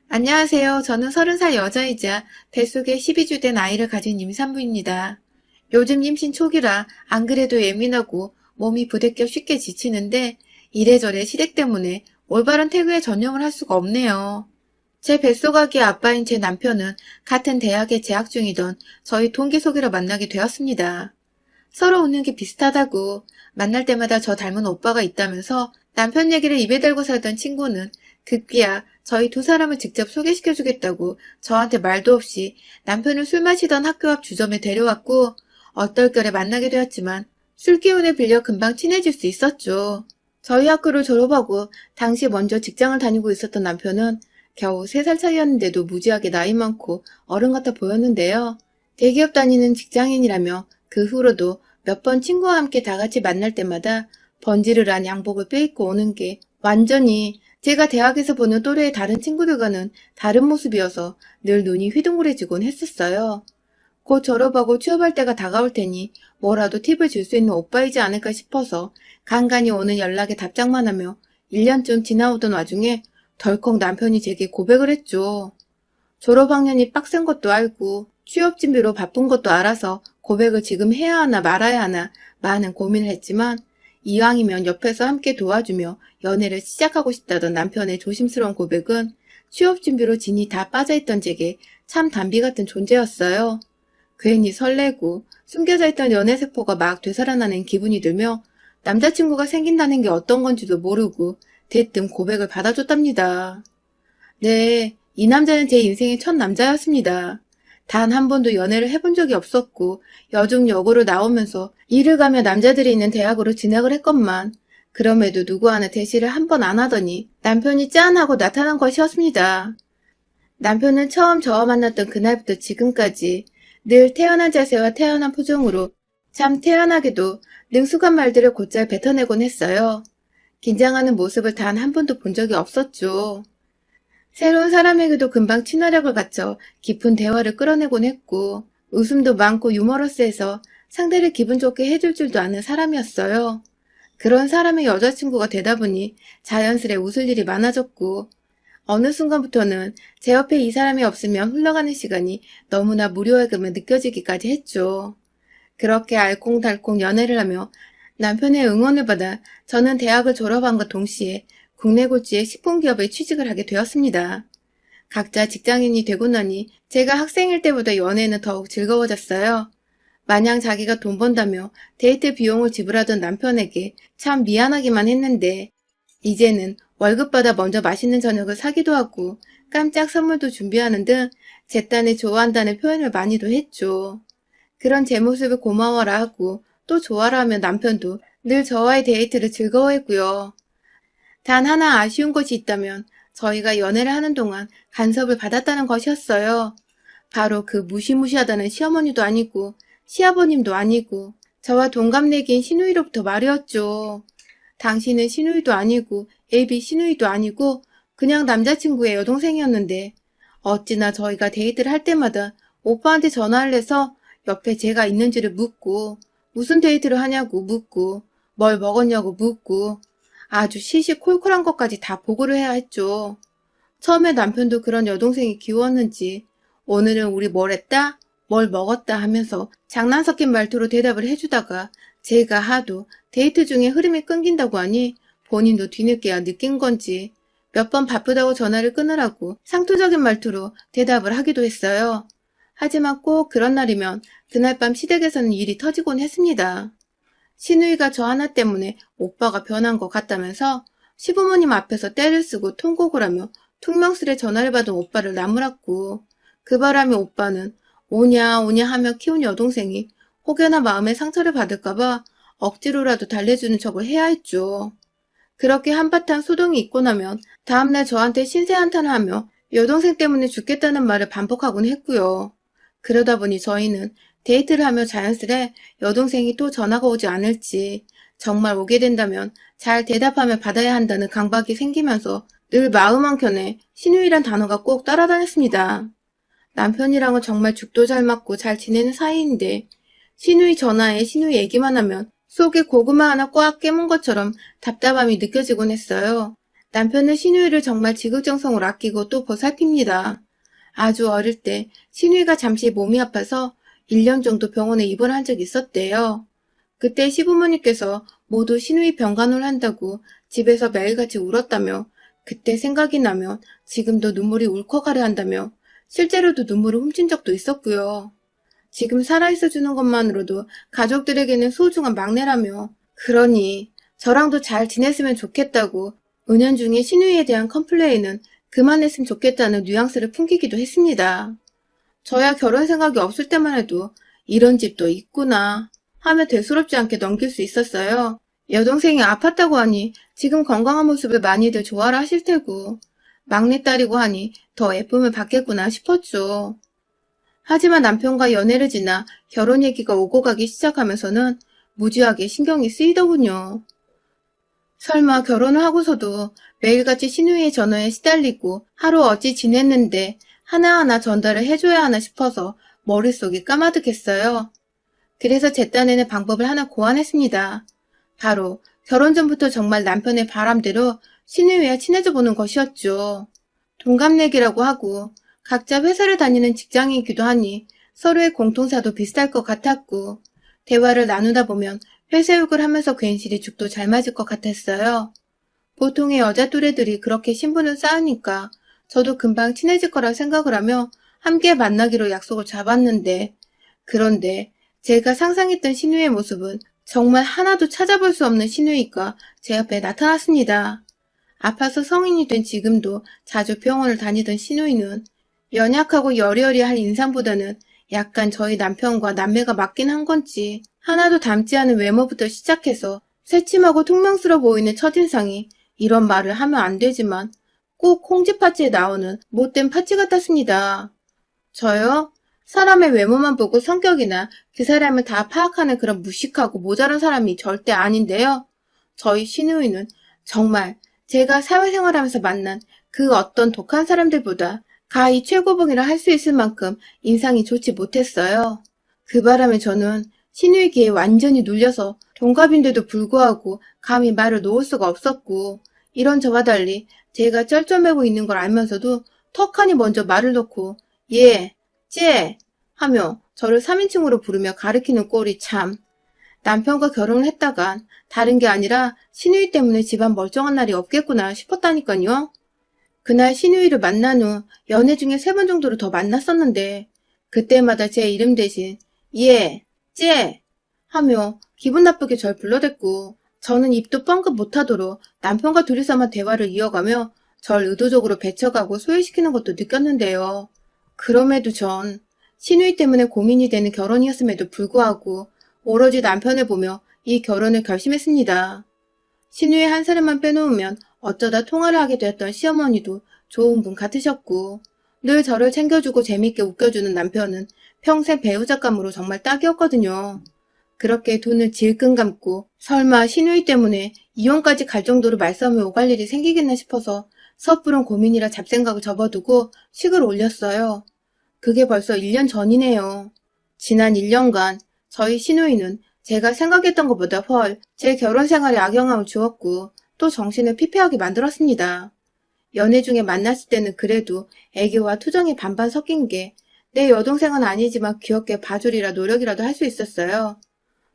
안녕하세요. 저는 30살 여자이자 뱃속에 12주 된 아이를 가진 임산부입니다. 요즘 임신 초기라 안 그래도 예민하고 몸이 부대껴 쉽게 지치는데 이래저래 시댁 때문에 올바른 태교에 전념을 할 수가 없네요. 제 뱃속 아기 아빠인 제 남편은 같은 대학에 재학 중이던 저희 동기 소개로 만나게 되었습니다. 서로 웃는 게 비슷하다고 만날 때마다 저 닮은 오빠가 있다면서 남편 얘기를 입에 달고 살던 친구는 급기야 저희 두 사람을 직접 소개시켜주겠다고 저한테 말도 없이 남편을 술 마시던 학교 앞 주점에 데려왔고 얼떨결에 만나게 되었지만 술 기운에 빌려 금방 친해질 수 있었죠. 저희 학교를 졸업하고 당시 먼저 직장을 다니고 있었던 남편은 겨우 3살 차이였는데도 무지하게 나이 많고 어른 같아 보였는데요. 대기업 다니는 직장인이라며 그 후로도 몇 번 친구와 함께 다 같이 만날 때마다 번지르르한 양복을 빼입고 오는 게 완전히 제가 대학에서 보는 또래의 다른 친구들과는 다른 모습이어서 늘 눈이 휘둥그레지곤 했었어요. 곧 졸업하고 취업할 때가 다가올 테니 뭐라도 팁을 줄 수 있는 오빠이지 않을까 싶어서 간간히 오는 연락에 답장만 하며 1년쯤 지나오던 와중에 덜컥 남편이 제게 고백을 했죠. 졸업학년이 빡센 것도 알고 취업 준비로 바쁜 것도 알아서 고백을 지금 해야 하나 말아야 하나 많은 고민을 했지만 이왕이면 옆에서 함께 도와주며 연애를 시작하고 싶다던 남편의 조심스러운 고백은 취업 준비로 진이 다 빠져있던 제게 참 단비 같은 존재였어요. 괜히 설레고 숨겨져 있던 연애세포가 막 되살아나는 기분이 들며 남자친구가 생긴다는 게 어떤 건지도 모르고 대뜸 고백을 받아줬답니다. 네, 이 남자는 제 인생의 첫 남자였습니다. 단 한 번도 연애를 해본 적이 없었고 여중 여고로 나오면서 일을 가며 남자들이 있는 대학으로 진학을 했건만 그럼에도 누구 하나 대시를 한 번 안 하더니 남편이 짠하고 나타난 것이었습니다. 남편은 처음 저와 만났던 그날부터 지금까지 늘 태연한 자세와 태연한 표정으로 참 태연하게도 능숙한 말들을 곧잘 뱉어내곤 했어요. 긴장하는 모습을 단 한 번도 본 적이 없었죠. 새로운 사람에게도 금방 친화력을 갖춰 깊은 대화를 끌어내곤 했고 웃음도 많고 유머러스해서 상대를 기분 좋게 해줄 줄도 아는 사람이었어요. 그런 사람의 여자친구가 되다 보니 자연스레 웃을 일이 많아졌고 어느 순간부터는 제 옆에 이 사람이 없으면 흘러가는 시간이 너무나 무료하게만 느껴지기까지 했죠. 그렇게 알콩달콩 연애를 하며 남편의 응원을 받아 저는 대학을 졸업함과 동시에 국내 굴지의 식품기업에 취직을 하게 되었습니다. 각자 직장인이 되고 나니 제가 학생일 때보다 연애는 더욱 즐거워졌어요. 마냥 자기가 돈 번다며 데이트 비용을 지불하던 남편에게 참 미안하기만 했는데 이제는 월급 받아 먼저 맛있는 저녁을 사기도 하고 깜짝 선물도 준비하는 등 제 딴에 좋아한다는 표현을 많이도 했죠. 그런 제 모습을 고마워라 하고 또 좋아라 하면 남편도 늘 저와의 데이트를 즐거워했고요. 단 하나 아쉬운 것이 있다면 저희가 연애를 하는 동안 간섭을 받았다는 것이었어요. 바로 그 무시무시하다는 시어머니도 아니고 시아버님도 아니고 저와 동갑내기인 시누이로부터 말이었죠. 당신은 시누이도 아니고 애비 시누이도 아니고 그냥 남자친구의 여동생이었는데 어찌나 저희가 데이트를 할 때마다 오빠한테 전화를 해서 옆에 제가 있는지를 묻고 무슨 데이트를 하냐고 묻고 뭘 먹었냐고 묻고 아주 시시콜콜한 것까지 다 보고를 해야 했죠. 처음에 남편도 그런 여동생이 귀여웠는지 오늘은 우리 뭘 했다? 뭘 먹었다 하면서 장난 섞인 말투로 대답을 해주다가 제가 하도 데이트 중에 흐름이 끊긴다고 하니 본인도 뒤늦게야 느낀 건지 몇 번 바쁘다고 전화를 끊으라고 상투적인 말투로 대답을 하기도 했어요. 하지만 꼭 그런 날이면 그날 밤 시댁에서는 일이 터지곤 했습니다. 시누이가 저 하나 때문에 오빠가 변한 것 같다면서 시부모님 앞에서 떼를 쓰고 통곡을 하며 퉁명스레 전화를 받은 오빠를 나무랐고 그 바람에 오빠는 오냐 오냐 하며 키운 여동생이 혹여나 마음에 상처를 받을까봐 억지로라도 달래주는 척을 해야 했죠. 그렇게 한바탕 소동이 있고 나면 다음날 저한테 신세한탄을 하며 여동생 때문에 죽겠다는 말을 반복하곤 했고요. 그러다 보니 저희는 데이트를 하며 자연스레 여동생이 또 전화가 오지 않을지 정말 오게 된다면 잘 대답하며 받아야 한다는 강박이 생기면서 늘 마음 한켠에 시누이란 단어가 꼭 따라다녔습니다. 남편이랑은 정말 죽도 잘 맞고 잘 지내는 사이인데 시누이 전화에 시누이 얘기만 하면 속에 고구마 하나 꽉 깨문 것처럼 답답함이 느껴지곤 했어요. 남편은 신우이를 정말 지극정성으로 아끼고 또 보살핍니다. 아주 어릴 때 신우이가 잠시 몸이 아파서 1년 정도 병원에 입원한 적이 있었대요. 그때 시부모님께서 모두 신우이 병간호를 한다고 집에서 매일같이 울었다며 그때 생각이 나면 지금도 눈물이 울컥하려 한다며 실제로도 눈물을 훔친 적도 있었고요. 지금 살아있어 주는 것만으로도 가족들에게는 소중한 막내라며 그러니 저랑도 잘 지냈으면 좋겠다고 은연중에 신우이에 대한 컴플레인은 그만했으면 좋겠다는 뉘앙스를 풍기기도 했습니다. 저야 결혼 생각이 없을 때만 해도 이런 집도 있구나 하며 대수롭지 않게 넘길 수 있었어요. 여동생이 아팠다고 하니 지금 건강한 모습을 많이들 좋아라 하실 테고 막내딸이고 하니 더 예쁨을 받겠구나 싶었죠. 하지만 남편과 연애를 지나 결혼 얘기가 오고 가기 시작하면서는 무지하게 신경이 쓰이더군요. 설마 결혼을 하고서도 매일같이 신우이의 전화에 시달리고 하루 어찌 지냈는데 하나하나 전달을 해줘야 하나 싶어서 머릿속이 까마득했어요. 그래서 제 딴에는 방법을 하나 고안했습니다. 바로 결혼 전부터 정말 남편의 바람대로 신우이와 친해져 보는 것이었죠. 동갑내기라고 하고 각자 회사를 다니는 직장이기도 하니 서로의 공통사도 비슷할 것 같았고 대화를 나누다 보면 회사욕을 하면서 괜시리 죽도 잘 맞을 것 같았어요. 보통의 여자 또래들이 그렇게 신분을 쌓으니까 저도 금방 친해질 거라 생각을 하며 함께 만나기로 약속을 잡았는데 그런데 제가 상상했던 신우의 모습은 정말 하나도 찾아볼 수 없는 신우이가 제 앞에 나타났습니다. 아파서 성인이 된 지금도 자주 병원을 다니던 신우이는 연약하고 여리여리한 인상보다는 약간 저희 남편과 남매가 맞긴 한 건지 하나도 닮지 않은 외모부터 시작해서 새침하고 퉁명스러워 보이는 첫인상이 이런 말을 하면 안 되지만 꼭 홍지파츠에 나오는 못된 파츠 같았습니다. 저요? 사람의 외모만 보고 성격이나 그 사람을 다 파악하는 그런 무식하고 모자란 사람이 절대 아닌데요. 저희 신우이는 정말 제가 사회생활하면서 만난 그 어떤 독한 사람들보다 가히 최고봉이라 할 수 있을 만큼 인상이 좋지 못했어요. 그 바람에 저는 신우이 귀에 완전히 눌려서 동갑인데도 불구하고 감히 말을 놓을 수가 없었고 이런 저와 달리 제가 쩔쩔매고 있는 걸 알면서도 턱하니 먼저 말을 놓고 예, 쟤 하며 저를 3인칭으로 부르며 가리키는 꼴이 참. 남편과 결혼을 했다간 다른 게 아니라 신우이 때문에 집안 멀쩡한 날이 없겠구나 싶었다니까요. 그날 신우이를 만난 후 연애 중에 3번 정도를 더 만났었는데 그때마다 제 이름 대신 예, 쟤 하며 기분 나쁘게 절 불러댔고 저는 입도 뻥끗 못하도록 남편과 둘이서만 대화를 이어가며 절 의도적으로 배척하고 소외시키는 것도 느꼈는데요. 그럼에도 전 신우이 때문에 고민이 되는 결혼이었음에도 불구하고 오로지 남편을 보며 이 결혼을 결심했습니다. 신우이 한 사람만 빼놓으면 어쩌다 통화를 하게 되었던 시어머니도 좋은 분 같으셨고 늘 저를 챙겨주고 재밌게 웃겨주는 남편은 평생 배우자감으로 정말 딱이었거든요. 그렇게 돈을 질끈 감고 설마 신우이 때문에 이혼까지 갈 정도로 말싸움이 오갈 일이 생기겠나 싶어서 섣부른 고민이라 잡생각을 접어두고 식을 올렸어요. 그게 벌써 1년 전이네요. 지난 1년간 저희 신우이는 제가 생각했던 것보다 제 결혼 생활에 악영향을 주었고 또 정신을 피폐하게 만들었습니다. 연애 중에 만났을 때는 그래도 애교와 투정이 반반 섞인 게 내 여동생은 아니지만 귀엽게 봐주리라 노력이라도 할 수 있었어요.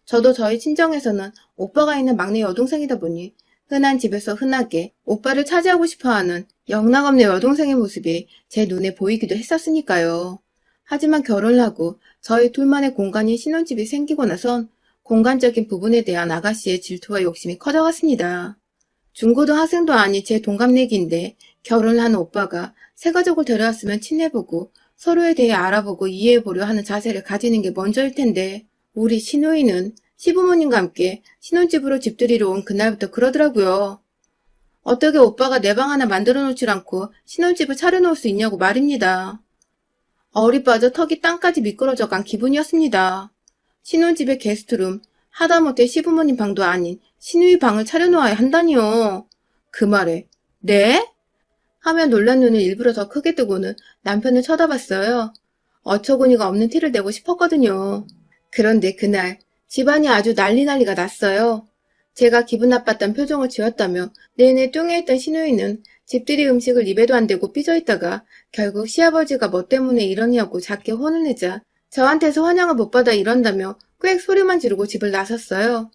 저도 저희 친정에서는 오빠가 있는 막내 여동생이다 보니 흔한 집에서 흔하게 오빠를 차지하고 싶어하는 영락없는 여동생의 모습이 제 눈에 보이기도 했었으니까요. 하지만 결혼을 하고 저희 둘만의 공간인 신혼집이 생기고 나선 공간적인 부분에 대한 아가씨의 질투와 욕심이 커져갔습니다. 중고등학생도 아닌 제 동갑내기인데 결혼을 하는 오빠가 새 가족을 데려왔으면 친해보고 서로에 대해 알아보고 이해해보려 하는 자세를 가지는 게 먼저일 텐데 우리 신우이는 시부모님과 함께 신혼집으로 집들이러 온 그날부터 그러더라고요. 어떻게 오빠가 내 방 하나 만들어 놓질 않고 신혼집을 차려놓을 수 있냐고 말입니다. 얼이 빠져 턱이 땅까지 미끄러져 간 기분이었습니다. 신혼집의 게스트룸, 하다못해 시부모님 방도 아닌 신우이 방을 차려놓아야 한다니요. 그 말에 네? 하며 놀란 눈을 일부러 더 크게 뜨고는 남편을 쳐다봤어요. 어처구니가 없는 티를 내고 싶었거든요. 그런데 그날 집안이 아주 난리가 났어요. 제가 기분 나빴던 표정을 지었다며 내내 뚱해있던 신우이는 집들이 음식을 입에도 안 대고 삐져있다가 결국 시아버지가 뭐 때문에 이러냐고 작게 혼을 내자 저한테서 환영을 못 받아 이런다며 꽥 소리만 지르고 집을 나섰어요.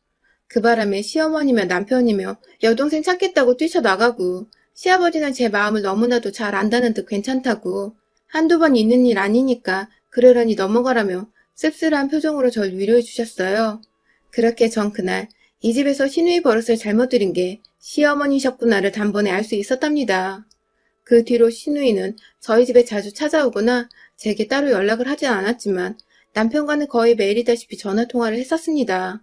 그 바람에 시어머니며 남편이며 여동생 찾겠다고 뛰쳐나가고 시아버지는 제 마음을 너무나도 잘 안다는 듯 괜찮다고 한두 번 있는 일 아니니까 그러려니 넘어가라며 씁쓸한 표정으로 절 위로해 주셨어요. 그렇게 전 그날 이 집에서 신우이 버릇을 잘못 들인 게 시어머니셨구나를 단번에 알 수 있었답니다. 그 뒤로 신우이는 저희 집에 자주 찾아오거나 제게 따로 연락을 하진 않았지만 남편과는 거의 매일이다시피 전화통화를 했었습니다.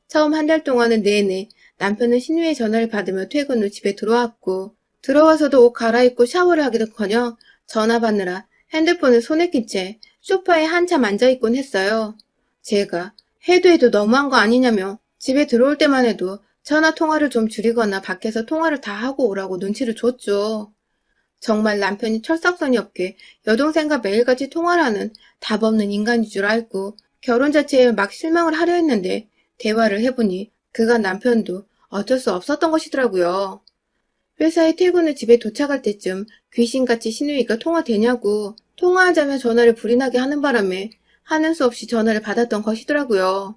처음 한 달 동안은 내내 남편은 신우이의 전화를 받으며 퇴근 후 집에 들어왔고 들어와서도 옷 갈아입고 샤워를 하기도커녕 전화 받느라 핸드폰을 손에 낀 채 소파에 한참 앉아있곤 했어요. 제가 해도 너무한 거 아니냐며 집에 들어올 때만 해도 전화 통화를 좀 줄이거나 밖에서 통화를 다 하고 오라고 눈치를 줬죠. 정말 남편이 철석선이 없게 여동생과 매일같이 통화를 하는 답 없는 인간인 줄 알고 결혼 자체에 막 실망을 하려 했는데 대화를 해보니 그간 남편도 어쩔 수 없었던 것이더라고요. 회사에 퇴근 후 집에 도착할 때쯤 귀신같이 신우이가 통화되냐고 통화하자며 전화를 불이 나게 하는 바람에 하는 수 없이 전화를 받았던 것이더라고요.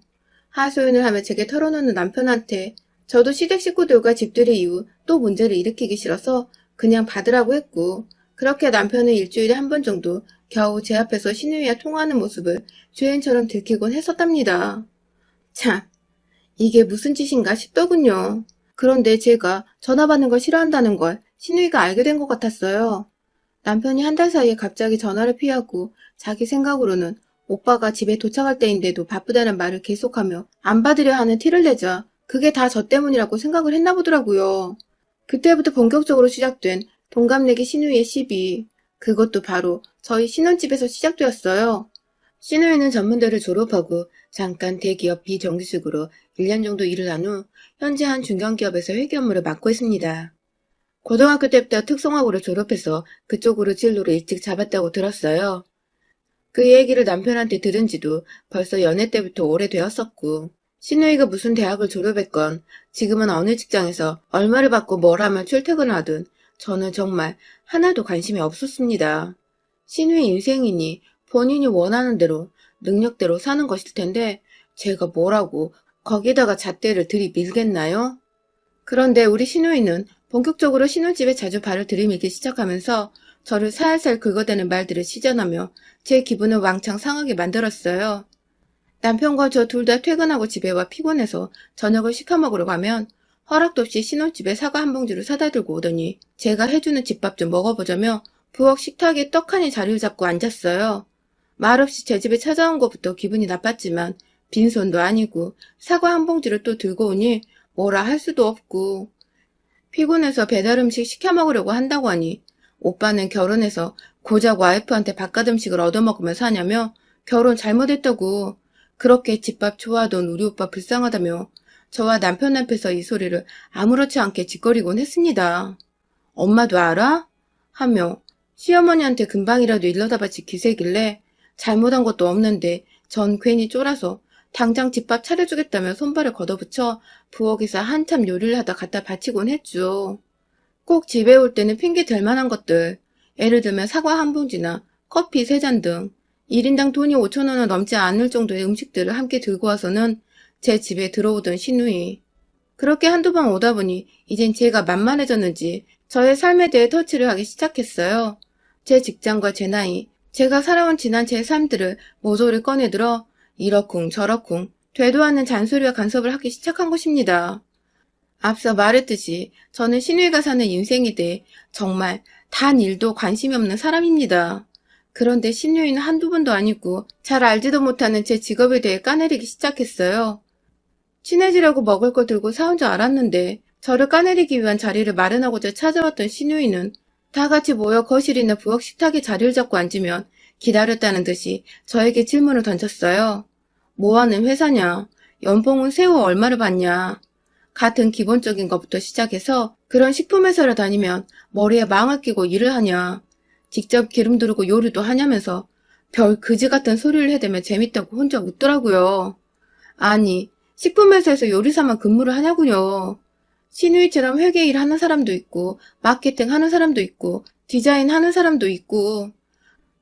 하소연을 하며 제게 털어놓는 남편한테 저도 시댁 식구들과 집들이 이후 또 문제를 일으키기 싫어서 그냥 받으라고 했고 그렇게 남편은 일주일에 한 번 정도 겨우 제 앞에서 신우이와 통화하는 모습을 죄인처럼 들키곤 했었답니다. 참, 이게 무슨 짓인가 싶더군요. 그런데 제가 전화 받는 걸 싫어한다는 걸 신우이가 알게 된 것 같았어요. 남편이 한 달 사이에 갑자기 전화를 피하고 자기 생각으로는 오빠가 집에 도착할 때인데도 바쁘다는 말을 계속하며 안 받으려 하는 티를 내자 그게 다 저 때문이라고 생각을 했나 보더라고요. 그때부터 본격적으로 시작된 동갑내기 신우이의 시비. 그것도 바로 저희 신혼집에서 시작되었어요. 신우이는 전문대를 졸업하고 잠깐 대기업 비정규직으로 1년 정도 일을 한 후 현재 한 중견기업에서 회계 업무를 맡고 있습니다. 고등학교 때부터 특성화고를 졸업해서 그쪽으로 진로를 일찍 잡았다고 들었어요. 그 얘기를 남편한테 들은 지도 벌써 연애 때부터 오래되었었고 신우이가 무슨 대학을 졸업했건 지금은 어느 직장에서 얼마를 받고 뭘 하면 출퇴근을 하든 저는 정말 하나도 관심이 없었습니다. 신우이 인생이니 본인이 원하는 대로 능력대로 사는 것일 텐데 제가 뭐라고 거기다가 잣대를 들이밀겠나요? 그런데 우리 신우이는 본격적으로 신혼집에 자주 발을 들이밀기 시작하면서 저를 살살 긁어대는 말들을 시전하며 제 기분을 왕창 상하게 만들었어요. 남편과 저 둘 다 퇴근하고 집에 와 피곤해서 저녁을 시켜 먹으러 가면 허락도 없이 신혼집에 사과 한 봉지를 사다 들고 오더니 제가 해주는 집밥 좀 먹어보자며 부엌 식탁에 떡하니 자리를 잡고 앉았어요. 말없이 제 집에 찾아온 것부터 기분이 나빴지만 빈손도 아니고 사과 한 봉지를 또 들고 오니 뭐라 할 수도 없고 피곤해서 배달 음식 시켜 먹으려고 한다고 하니 오빠는 결혼해서 고작 와이프한테 바깥 음식을 얻어먹으며 사냐며 결혼 잘못했다고 그렇게 집밥 좋아하던 우리 오빠 불쌍하다며 저와 남편 앞에서 이 소리를 아무렇지 않게 짓거리곤 했습니다. 엄마도 알아? 하며 시어머니한테 금방이라도 일러다 바칠 기세길래 잘못한 것도 없는데 전 괜히 쫄아서 당장 집밥 차려주겠다며 손발을 걷어붙여 부엌에서 한참 요리를 하다 갖다 바치곤 했죠. 꼭 집에 올 때는 핑계 댈 만한 것들, 예를 들면 사과 한 봉지나 커피 3잔 등 1인당 돈이 5,000원을 넘지 않을 정도의 음식들을 함께 들고 와서는 제 집에 들어오던 신우이. 그렇게 한두 번 오다 보니 이젠 제가 만만해졌는지 저의 삶에 대해 터치를 하기 시작했어요. 제 직장과 제 나이, 제가 살아온 지난 제 삶들을 모조리 꺼내들어 이러쿵 저러쿵 되도 않는 잔소리와 간섭을 하기 시작한 것입니다. 앞서 말했듯이 저는 신우이가 사는 인생에 대해 정말 단 일도 관심이 없는 사람입니다. 그런데 신우이는 한두 번도 아니고 잘 알지도 못하는 제 직업에 대해 까내리기 시작했어요. 친해지려고 먹을 걸 들고 사온 줄 알았는데 저를 까내리기 위한 자리를 마련하고자 찾아왔던 신우이는 다 같이 모여 거실이나 부엌 식탁에 자리를 잡고 앉으면 기다렸다는 듯이 저에게 질문을 던졌어요. 뭐하는 회사냐? 연봉은 세후 얼마를 받냐? 같은 기본적인 것부터 시작해서 그런 식품회사를 다니면 머리에 망을 끼고 일을 하냐? 직접 기름 두르고 요리도 하냐면서 별 그지 같은 소리를 해대며 재밌다고 혼자 웃더라고요. 아니, 식품회사에서 요리사만 근무를 하냐고요. 신우이처럼 회계 일 하는 사람도 있고, 마케팅 하는 사람도 있고, 디자인 하는 사람도 있고,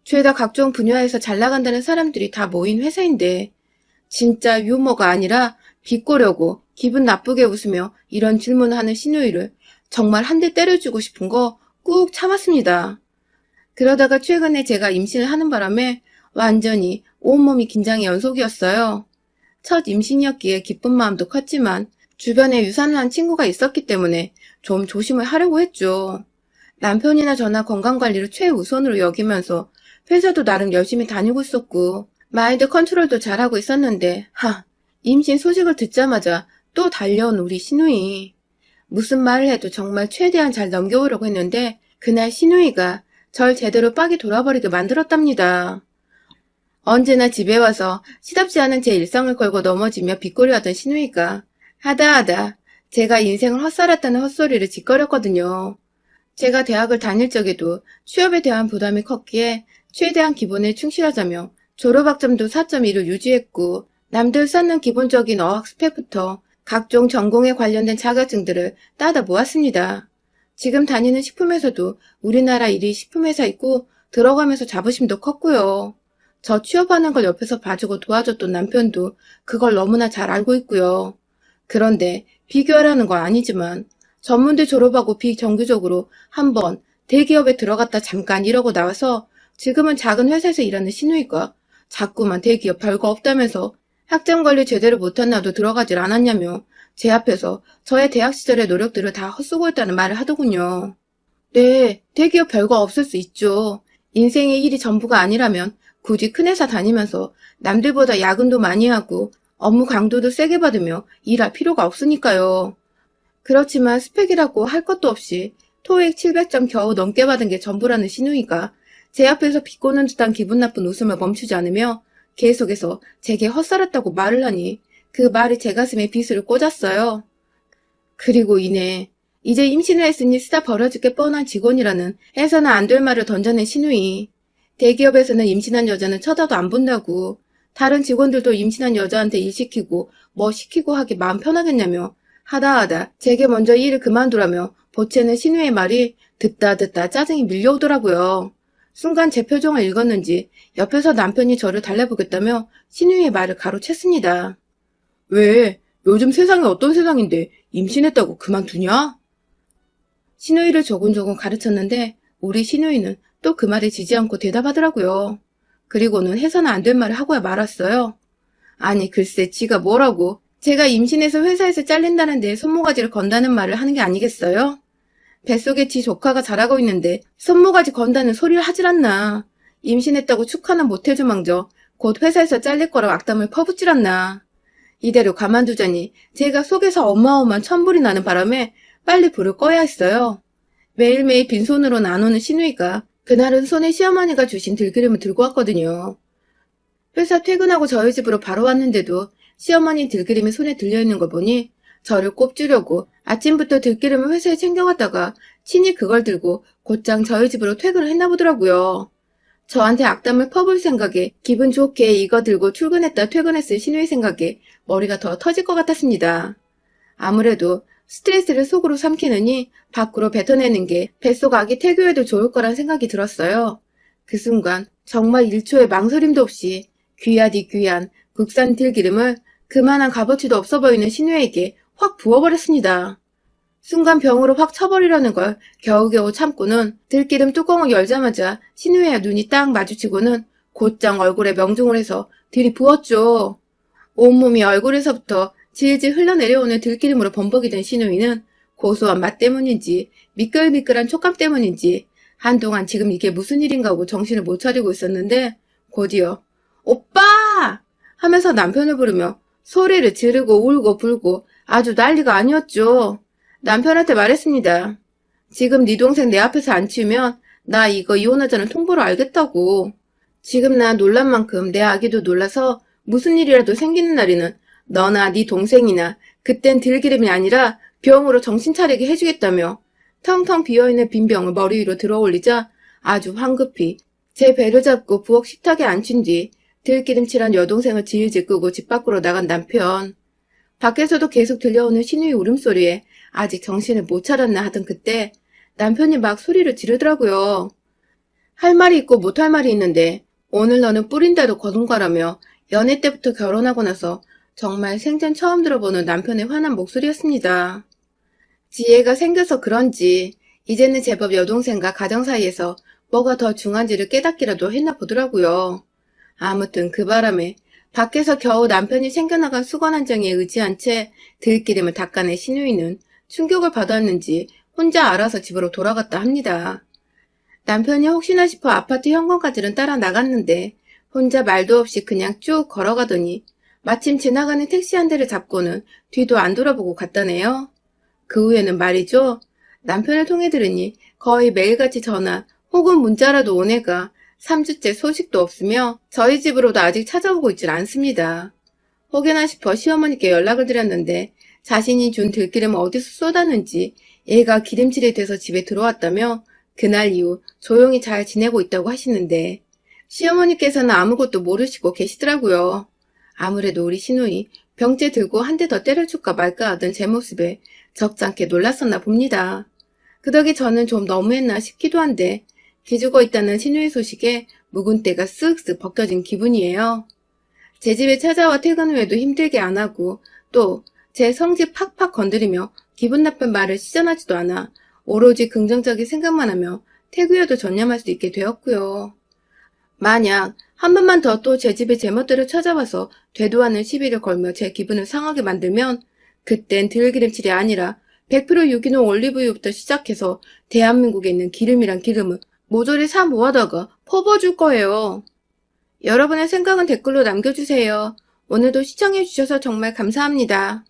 죄다 각종 분야에서 잘 나간다는 사람들이 다 모인 회사인데, 진짜 유머가 아니라 비꼬려고 기분 나쁘게 웃으며 이런 질문을 하는 신우이를 정말 한 대 때려주고 싶은 거 꾹 참았습니다. 그러다가 최근에 제가 임신을 하는 바람에 완전히 온몸이 긴장의 연속이었어요. 첫 임신이었기에 기쁜 마음도 컸지만 주변에 유산을 한 친구가 있었기 때문에 좀 조심을 하려고 했죠. 남편이나 저나 건강관리를 최우선으로 여기면서 회사도 나름 열심히 다니고 있었고 마인드 컨트롤도 잘하고 있었는데 임신 소식을 듣자마자 또 달려온 우리 시누이. 무슨 말을 해도 정말 최대한 잘 넘겨오려고 했는데 그날 시누이가 절 제대로 빡이 돌아버리게 만들었답니다. 언제나 집에 와서 시답지 않은 제 일상을 걸고 넘어지며 빗꼬리하던 시누이가 하다 제가 인생을 헛살았다는 헛소리를 짓거렸거든요. 제가 대학을 다닐 적에도 취업에 대한 부담이 컸기에 최대한 기본에 충실하자며 졸업학점도 4.2를 유지했고 남들 쌓는 기본적인 어학 스펙부터 각종 전공에 관련된 자격증들을 따다 모았습니다. 지금 다니는 식품회사도 우리나라 1위 식품회사이고 들어가면서 자부심도 컸고요. 저 취업하는 걸 옆에서 봐주고 도와줬던 남편도 그걸 너무나 잘 알고 있고요. 그런데 비교하라는 건 아니지만 전문대 졸업하고 비정규적으로 한번 대기업에 들어갔다 잠깐 일하고 나와서 지금은 작은 회사에서 일하는 시누이가 자꾸만 대기업 별거 없다면서 학점 관리 제대로 못한 나도 들어가질 않았냐며 제 앞에서 저의 대학 시절의 노력들을 다 헛수고했다는 말을 하더군요. 네, 대기업 별거 없을 수 있죠. 인생의 일이 전부가 아니라면 굳이 큰 회사 다니면서 남들보다 야근도 많이 하고 업무 강도도 세게 받으며 일할 필요가 없으니까요. 그렇지만 스펙이라고 할 것도 없이 토익 700점 겨우 넘게 받은 게 전부라는 시누이가 제 앞에서 비꼬는 듯한 기분 나쁜 웃음을 멈추지 않으며 계속해서 제게 헛살았다고 말을 하니 그 말이 제 가슴에 비수를 꽂았어요. 그리고 이내 이제 임신을 했으니 쓰다 버려질 게 뻔한 직원이라는 해서는 안 될 말을 던져낸 시누이. 대기업에서는 임신한 여자는 쳐다도 안 본다고 다른 직원들도 임신한 여자한테 일 시키고 뭐 시키고 하기 마음 편하겠냐며 하다 제게 먼저 이 일을 그만두라며 보채는 신우의 말이 듣다 짜증이 밀려오더라고요. 순간 제 표정을 읽었는지 옆에서 남편이 저를 달래보겠다며 신우의 말을 가로챘습니다. 왜? 요즘 세상이 어떤 세상인데 임신했다고 그만두냐? 신우이를 조곤조곤 가르쳤는데 우리 신우이는 또 그 말에 지지 않고 대답하더라고요. 그리고는 해서는 안 될 말을 하고야 말았어요. 아니 글쎄 지가 뭐라고 제가 임신해서 회사에서 잘린다는데 손모가지를 건다는 말을 하는 게 아니겠어요? 뱃속에 지 조카가 자라고 있는데 손모가지 건다는 소리를 하질 않나. 임신했다고 축하는 못해주망정 곧 회사에서 잘릴 거라고 악담을 퍼붓질 않나. 이대로 가만두자니 제가 속에서 어마어마한 천불이 나는 바람에 빨리 불을 꺼야 했어요. 매일매일 빈손으로는 안 오는 시누이가 그날은 손에 시어머니가 주신 들기름을 들고 왔거든요. 회사 퇴근하고 저희 집으로 바로 왔는데도 시어머니 들기름이 손에 들려있는 거 보니 저를 꼽주려고 아침부터 들기름을 회사에 챙겨갔다가 친히 그걸 들고 곧장 저희 집으로 퇴근을 했나 보더라고요. 저한테 악담을 퍼볼 생각에 기분 좋게 이거 들고 출근했다 퇴근했을 신우의 생각에 머리가 더 터질 것 같았습니다. 아무래도 스트레스를 속으로 삼키느니 밖으로 뱉어내는 게 뱃속 아기 태교에도 좋을 거란 생각이 들었어요. 그 순간 정말 1초의 망설임도 없이 귀하디 귀한 국산 들기름을 그만한 값어치도 없어 보이는 신우에게 확 부어버렸습니다. 순간 병으로 확 쳐버리려는 걸 겨우겨우 참고는 들기름 뚜껑을 열자마자 신우의 눈이 딱 마주치고는 곧장 얼굴에 명중을 해서 들이부었죠. 온몸이 얼굴에서부터 질질 흘러내려오는 들기름으로 범벅이 된 신우이는 고소한 맛 때문인지 미끌미끌한 촉감 때문인지 한동안 지금 이게 무슨 일인가 하고 정신을 못 차리고 있었는데 곧이어 오빠! 하면서 남편을 부르며 소리를 지르고 울고 불고 아주 난리가 아니었죠. 남편한테 말했습니다. 지금 네 동생 내 앞에서 안 치우면 나 이거 이혼하자는 통보로 알겠다고. 지금 나 놀란 만큼 내 아기도 놀라서 무슨 일이라도 생기는 날에는 너나 네 동생이나 그땐 들기름이 아니라 병으로 정신 차리게 해주겠다며 텅텅 비어있는 빈 병을 머리 위로 들어올리자 아주 황급히 제 배를 잡고 부엌 식탁에 앉힌 뒤 들기름칠한 여동생을 질질 끄고 집 밖으로 나간 남편. 밖에서도 계속 들려오는 신우의 울음소리에 아직 정신을 못 차렸나 하던 그때 남편이 막 소리를 지르더라고요. 할 말이 있고 못할 말이 있는데 오늘 너는 뿌린대로 거둔거라며 연애 때부터 결혼하고 나서 정말 생전 처음 들어보는 남편의 화난 목소리였습니다. 지혜가 생겨서 그런지 이제는 제법 여동생과 가정 사이에서 뭐가 더 중한지를 깨닫기라도 했나 보더라고요. 아무튼 그 바람에 밖에서 겨우 남편이 챙겨나간 수건 한 장에 의지한 채 들기름을 닦아낸 신우이는 충격을 받았는지 혼자 알아서 집으로 돌아갔다 합니다. 남편이 혹시나 싶어 아파트 현관까지는 따라 나갔는데 혼자 말도 없이 그냥 쭉 걸어가더니 마침 지나가는 택시 한 대를 잡고는 뒤도 안 돌아보고 갔다네요. 그 후에는 말이죠. 남편을 통해 들으니 거의 매일같이 전화 혹은 문자라도 온 애가 3주째 소식도 없으며 저희 집으로도 아직 찾아오고 있질 않습니다. 혹여나 싶어 시어머니께 연락을 드렸는데 자신이 준 들기름을 어디서 쏟았는지 얘가 기름칠이 돼서 집에 들어왔다며 그날 이후 조용히 잘 지내고 있다고 하시는데 시어머니께서는 아무것도 모르시고 계시더라고요. 아무래도 우리 시누이 병째 들고 한 대 더 때려줄까 말까 하던 제 모습에 적잖게 놀랐었나 봅니다. 그 덕에 저는 좀 너무했나 싶기도 한데 기죽어 있다는 시누이 소식에 묵은 때가 쓱쓱 벗겨진 기분이에요. 제 집에 찾아와 퇴근 후에도 힘들게 안 하고 또 제 성질 팍팍 건드리며 기분 나쁜 말을 시전하지도 않아 오로지 긍정적인 생각만 하며 태그여도 전념할 수 있게 되었고요. 만약 한 번만 더 또 제 집에 제멋대로 찾아와서 되도 않는 시비를 걸며 제 기분을 상하게 만들면 그땐 들기름칠이 아니라 100% 유기농 올리브유부터 시작해서 대한민국에 있는 기름이란 기름을 모조리 사 모아다가 퍼부어줄 거예요. 여러분의 생각은 댓글로 남겨주세요. 오늘도 시청해주셔서 정말 감사합니다.